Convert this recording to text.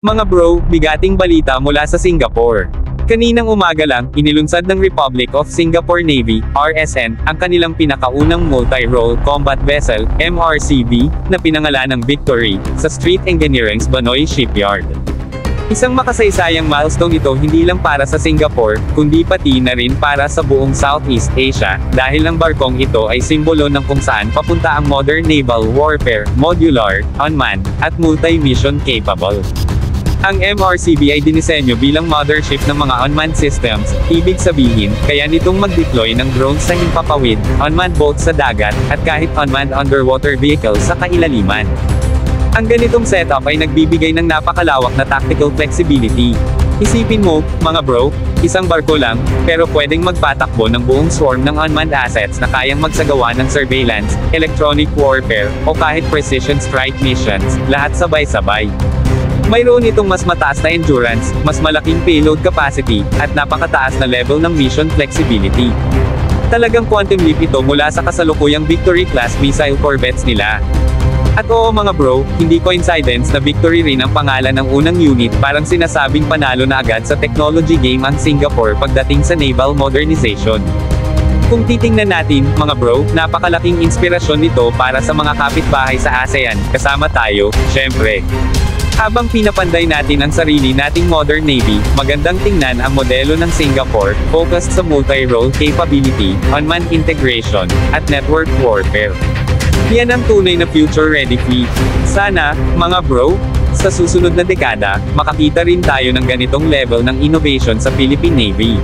Mga bro, bigating balita mula sa Singapore. Kaninang umaga lang, inilunsad ng Republic of Singapore Navy, RSN, ang kanilang pinakaunang multi-role combat vessel, MRCV, na pinangalan ng Victory, sa Street Engineering's Banoy Shipyard. Isang makasaysayang milestone ito hindi lang para sa Singapore, kundi pati na rin para sa buong Southeast Asia, dahil ang barkong ito ay simbolo ng kung saan papunta ang modern naval warfare, modular, unmanned, at multi-mission capable. Ang MRCV ay dinisenyo bilang mothership ng mga unmanned systems, ibig sabihin, kaya nitong mag-deploy ng drones sa himpapawid, unmanned boats sa dagat, at kahit unmanned underwater vehicles sa kailaliman. Ang ganitong setup ay nagbibigay ng napakalawak na tactical flexibility. Isipin mo, mga bro, isang barko lang, pero pwedeng magpatakbo ng buong swarm ng unmanned assets na kayang magsagawa ng surveillance, electronic warfare, o kahit precision strike missions, lahat sabay-sabay. Mayroon itong mas mataas na endurance, mas malaking payload capacity, at napakataas na level ng mission flexibility. Talagang quantum leap ito mula sa kasalukuyang Victory-class missile corvettes nila. At oo mga bro, hindi coincidence na Victory rin ang pangalan ng unang unit, parang sinasabing panalo na agad sa technology game ang Singapore pagdating sa naval modernization. Kung titingnan natin, mga bro, napakalaking inspirasyon nito para sa mga kapitbahay sa ASEAN, kasama tayo, syempre. Habang pinapanday natin ang sarili nating modern navy, magandang tingnan ang modelo ng Singapore, focused sa multi-role capability, unmanned integration, at network warfare. Yan ang tunay na future-ready fleet. Sana, mga bro, sa susunod na dekada, makakita rin tayo ng ganitong level ng innovation sa Philippine Navy.